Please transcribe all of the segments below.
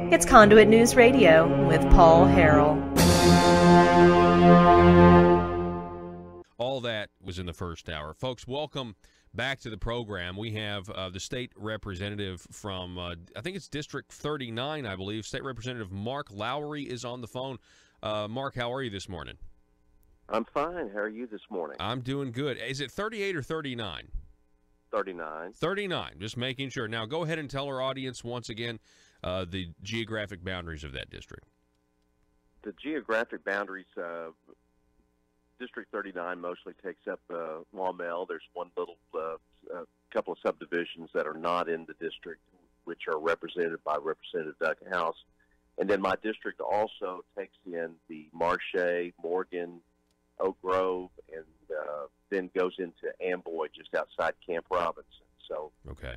It's Conduit News Radio with Paul Harrell. All that was in the first hour. Folks, welcome back to the program. We have the state representative from, I think it's District 39, I believe. State Representative Mark Lowery is on the phone. Mark, how are you this morning? I'm fine. How are you this morning? I'm doing good. Is it 38 or 39? 39. 39, just making sure. Now, go ahead and tell our audience once again the geographic boundaries of that district. The geographic boundaries, District 39 mostly takes up Maumelle. There's one little couple of subdivisions that are not in the district, which are represented by Representative Doug House. And then my district also takes in the Marche, Morgan, Oak Grove, and then goes into Amboy just outside Camp Robinson. So okay.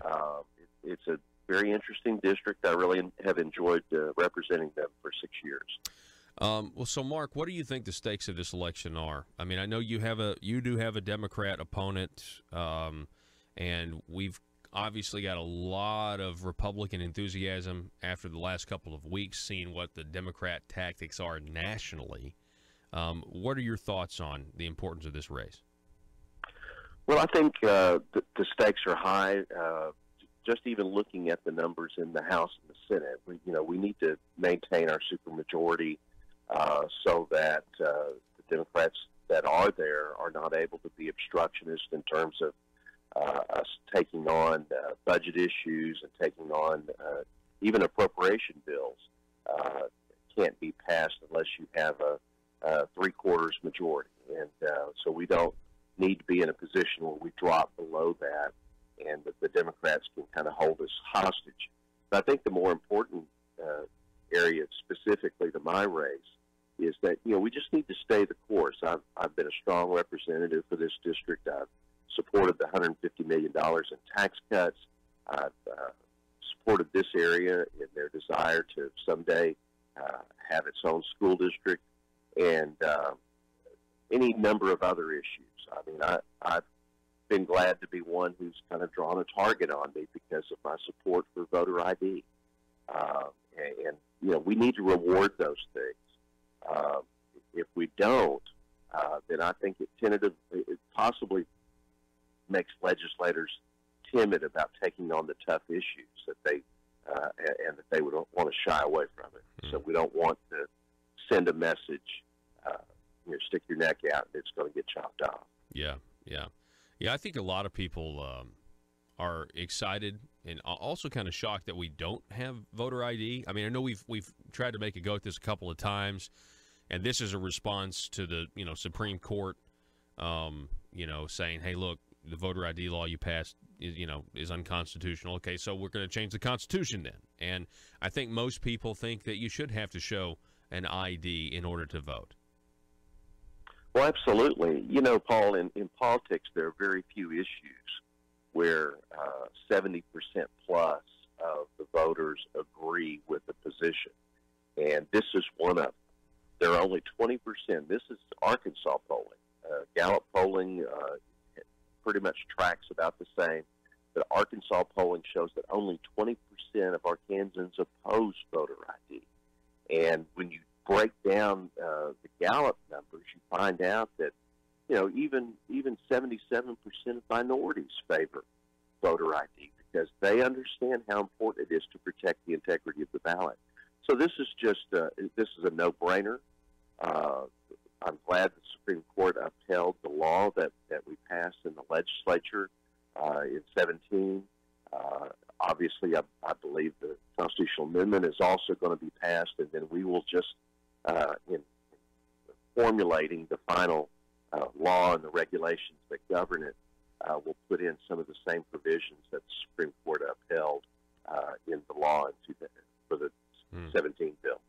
It's a very interesting district. I really have enjoyed representing them for 6 years. Well, so Mark, what do you think the stakes of this election are? I mean, I know you do have a Democrat opponent, and we've obviously got a lot of Republican enthusiasm after the last couple of weeks, seeing what the Democrat tactics are nationally. What are your thoughts on the importance of this race? Well, I think the stakes are high. Just even looking at the numbers in the House and the Senate, we need to maintain our supermajority so that the Democrats that are there are not able to be obstructionist in terms of us taking on budget issues and taking on even appropriation bills. Can't be passed unless you have a three-quarters majority. And so we don't need to be in a position where we drop below that and the Democrats can kind of hold us hostage. But I think the more important area specifically to my race is that, we just need to stay the course. I've been a strong representative for this district. I've supported the $150 million in tax cuts. I've supported this area in their desire to someday have its own school district and any number of other issues. I mean, I've been glad to be one who's kind of drawn a target on me because of my support for voter ID. And we need to reward those things. If we don't, then I think it possibly makes legislators timid about taking on the tough issues that they and that they would want to shy away from it. Mm-hmm. So we don't want to send a message, stick your neck out and it's going to get chopped off. Yeah. I think a lot of people are excited and also kind of shocked that we don't have voter ID. I mean, I know we've tried to make a go at this a couple of times, and this is a response to the Supreme Court, saying, hey, look, the voter ID law you passed is unconstitutional. Okay, so we're going to change the Constitution then. And I think most people think that you should have to show an ID in order to vote. Well, absolutely. Paul, in politics, there are very few issues where 70% plus of the voters agree with the position. And this is one of them. There are only 20%. This is Arkansas polling. Gallup polling pretty much tracks about the same. But Arkansas polling shows that only 20% of Arkansans oppose voter ID. And when you break down the Gallup numbers, you find out that even 77% of minorities favor voter ID because they understand how important it is to protect the integrity of the ballot. So this is just this is a no-brainer. I'm glad the Supreme Court upheld the law that we passed in the legislature in 2017. Obviously, I believe the constitutional amendment is also going to be passed, and then we will just, in formulating the final law and the regulations that govern it, we'll put in some of the same provisions that the Supreme Court upheld in the law for the 17 bill.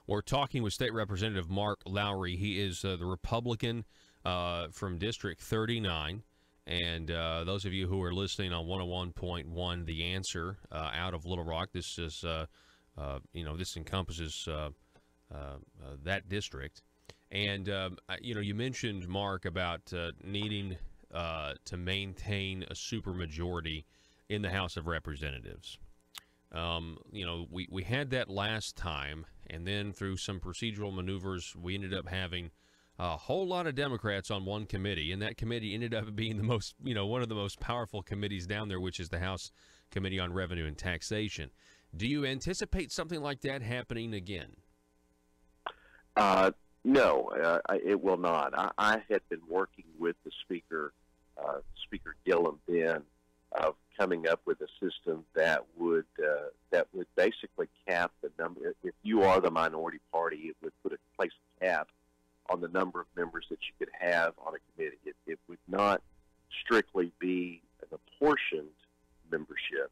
We're talking with State Representative Mark Lowery. He is the Republican from District 39. And those of you who are listening on 101.1 The Answer out of Little Rock, this is, this encompasses that district. And, you mentioned, Mark, about needing to maintain a supermajority in the House of Representatives. We had that last time, and then through some procedural maneuvers, we ended up having a whole lot of Democrats on one committee, and that committee ended up being the most, one of the most powerful committees down there, which is the House Committee on Revenue and Taxation. Do you anticipate something like that happening again? No, it will not. I had been working with the Speaker, Speaker Gillum then, of coming up with a system that would basically cap the number. If you are the minority party, it would place a cap on the number of members that you could have on a committee. It would not strictly be an apportioned membership,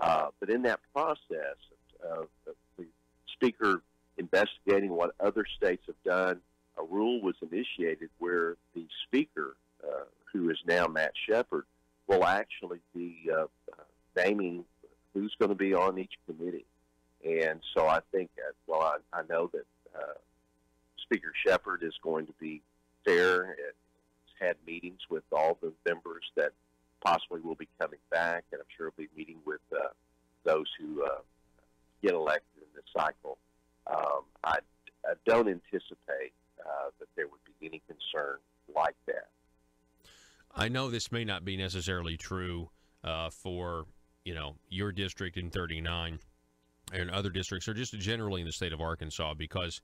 but in that process of the Speaker investigating what other states have done, a rule was initiated where the Speaker, who is now Matt Shepard, will actually be naming who's going to be on each committee. And so I think, I know that Speaker Shepard is going to be fair. He's had meetings with all the members that possibly will be coming back, and I'm sure he'll be meeting with those who get elected in this cycle. I don't anticipate that there would be any concern like that. I know this may not be necessarily true for, your district in 39 and other districts, or just generally in the state of Arkansas, because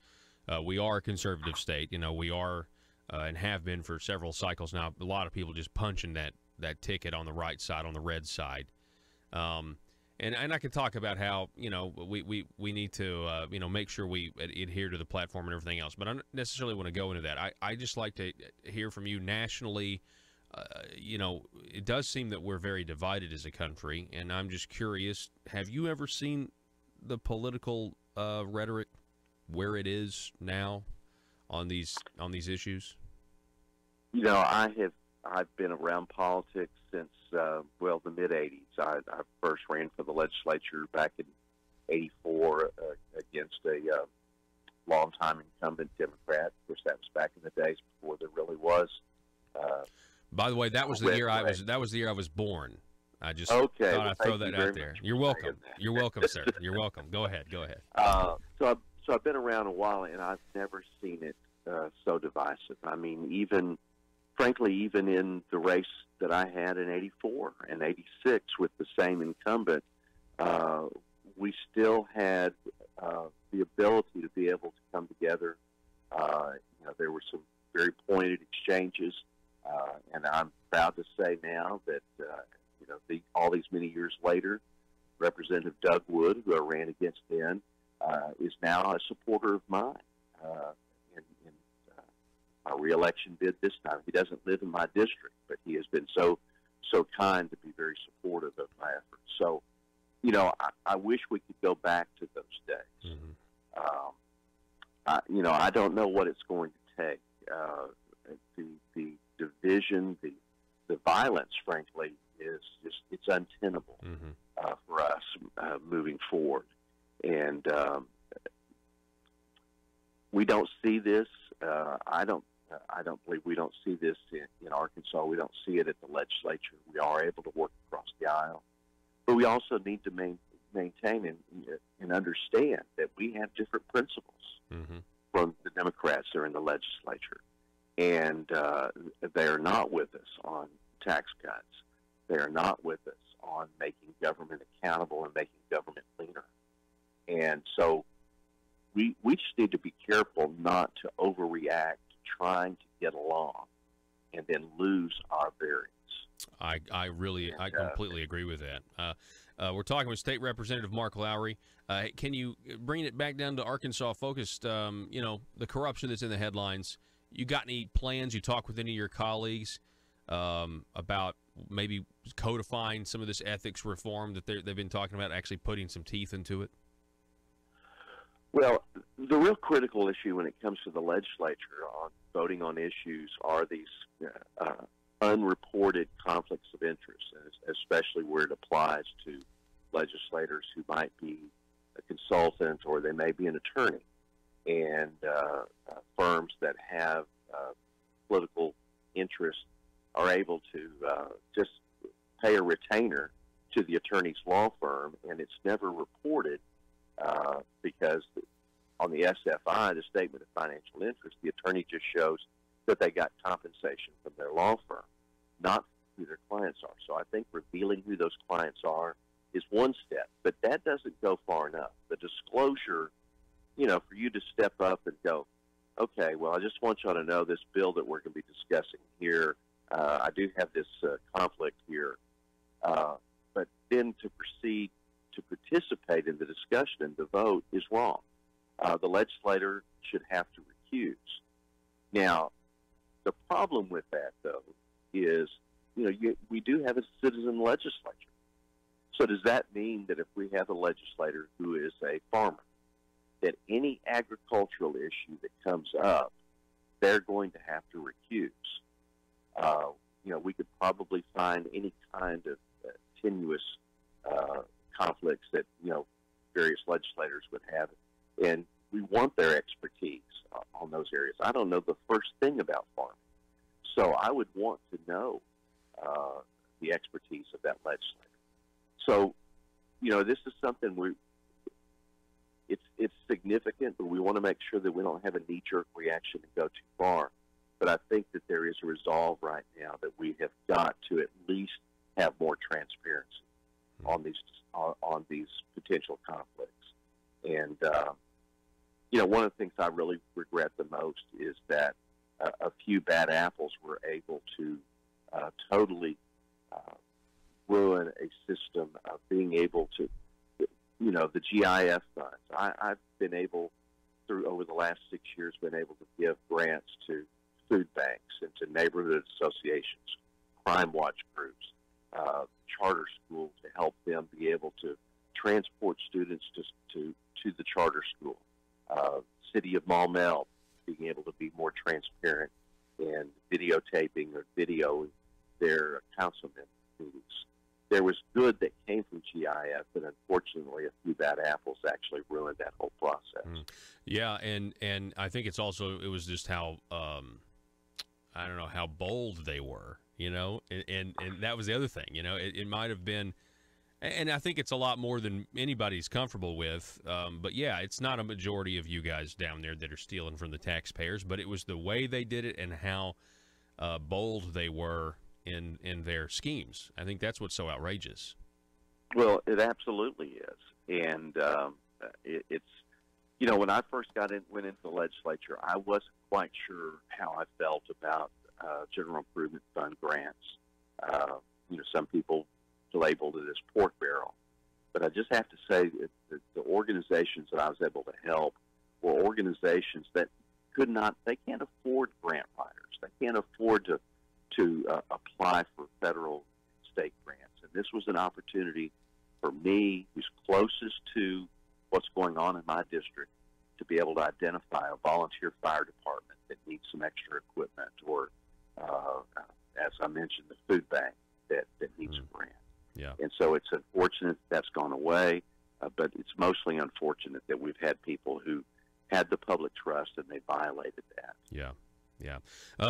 we are a conservative state. We are and have been for several cycles now. A lot of people just punching that ticket on the right side, on the red side. And I can talk about how, we need to, make sure we adhere to the platform and everything else. But I don't necessarily want to go into that. I just like to hear from you nationally. It does seem that we're very divided as a country, and I'm just curious, have you ever seen the political rhetoric where it is now on these issues? I've been around politics since the mid-'80s. I first ran for the legislature back in '84 against a longtime incumbent Democrat. Of course, that was back in the days before there really was. By the way, that was the year I was born. I just thought I'd throw that out there. You're welcome. You're welcome, sir. You're welcome. Go ahead. So I've been around a while, and I've never seen it so divisive. I mean, frankly, even in the race that I had in '84 and '86 with the same incumbent, we still had the ability to be able to come together. There were some very pointed exchanges, and I'm proud to say now that all these many years later, Representative Doug Wood, who I ran against then, is now a supporter of mine in my reelection bid this time. He doesn't live in my district, but he has been so kind to be very supportive of my efforts. So, I wish we could go back to those days. Mm-hmm. I don't know what it's going to take. The division, the violence, frankly, it's untenable for us moving forward. And we don't see this. I don't believe we don't see this in Arkansas. We don't see it at the legislature. We are able to work across the aisle, but we also need to maintain and understand that we have different principles from the Democrats that are in the legislature, and they are not with us on tax cuts. They are not with us on making government accountable and making government leaner. And so we just need to be careful not to overreact trying to get along and then lose our bearings. I completely agree with that. We're talking with State Representative Mark Lowery. Can you bring it back down to Arkansas focused, the corruption that's in the headlines? You got any plans? You talk with any of your colleagues about maybe codifying some of this ethics reform that they've been talking about, actually putting some teeth into it? Well, the real critical issue when it comes to the legislature on voting on issues are these unreported conflicts of interest, especially where it applies to legislators who might be a consultant or they may be an attorney, and firms that have political interest are able to just pay a retainer to the attorney's law firm, and it's never reported because on the SFI, the statement of financial interest, the attorney just shows that they got compensation from their law firm, not who their clients are. So I think revealing who those clients are is one step, but that doesn't go far enough. The disclosure, for you to step up and go, okay, well, I just want y'all to know this bill that we're going to be discussing here, I do have this conflict here, but then to proceed to participate in the discussion and to vote is wrong. The legislator should have to recuse. Now, the problem with that, though, is, we do have a citizen legislature. So does that mean that if we have a legislator who is a farmer, that any agricultural issue that comes up, they're going to have to recuse? We could probably find any kind of tenuous conflicts that, various legislators would have, and we want their expertise on those areas. I don't know the first thing about farming, so I would want to know the expertise of that legislator. So, this is something it's significant, but we want to make sure that we don't have a knee-jerk reaction and go too far. But I think that there is a resolve right now that we have got to at least have more transparency on these potential conflicts. And one of the things I really regret the most is that a few bad apples were able to totally ruin a system of being able to, the GIF funds. I've been able, over the last 6 years, been able to give grants to food banks and to neighborhood associations, crime watch groups, charter schools to help them be able to transport students to the charter school. City of Maumelle being able to be more transparent in videotaping or videoing their councilmen meetings. There was good that came from GIF, but unfortunately a few bad apples actually ruined that whole process. Yeah, and I think it was just how, I don't know, how bold they were, and that was the other thing, it might have been, and I think it's a lot more than anybody's comfortable with, but yeah, it's not a majority of you guys down there that are stealing from the taxpayers, but it was the way they did it and how bold they were in their schemes. I think that's what's so outrageous. Well, it absolutely is, and it's when I first went into the legislature, I wasn't quite sure how I felt about general improvement fund grants. Some people labeled it as pork barrel, but I just have to say that the organizations that I was able to help were organizations that they can't afford grant writers. They can't afford to apply for federal state grants. And this was an opportunity for me, who's closest to what's going on in my district, to be able to identify a volunteer fire department that needs some extra equipment, or, as I mentioned, the food bank that needs a grant. Yeah. And so it's unfortunate that's gone away, but it's mostly unfortunate that we've had people who had the public trust and they violated that. Yeah. Yeah.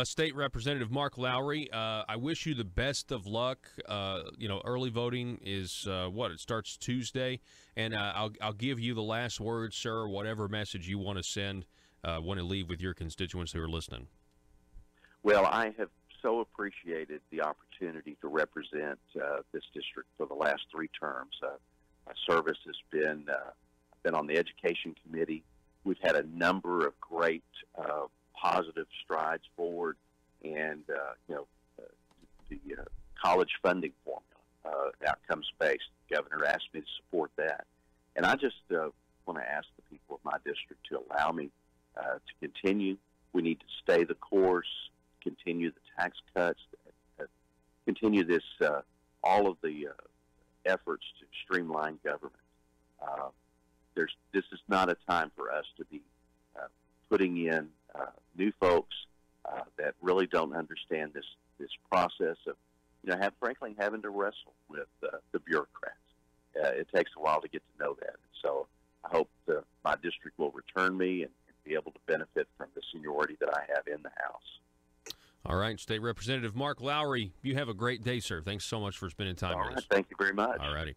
State Representative Mark Lowery, I wish you the best of luck. Early voting is, it starts Tuesday, and I'll give you the last word, sir, whatever message you want to send, want to leave with your constituents who are listening. Well, I have so appreciated the opportunity to represent this district for the last 3 terms. My service has been on the Education Committee. We've had a number of great positive strides forward, and the college funding formula, outcomes-based. The governor asked me to support that, and I just want to ask the people of my district to allow me to continue. We need to stay the course, continue the tax cuts, continue this all of the efforts to streamline government. This is not a time for us to be putting in new folks that really don't understand this process of, frankly, having to wrestle with the bureaucrats. It takes a while to get to know that. So I hope my district will return me and be able to benefit from the seniority that I have in the House. All right, State Representative Mark Lowery, you have a great day, sir. Thanks so much for spending time with us. Thank you very much. All righty.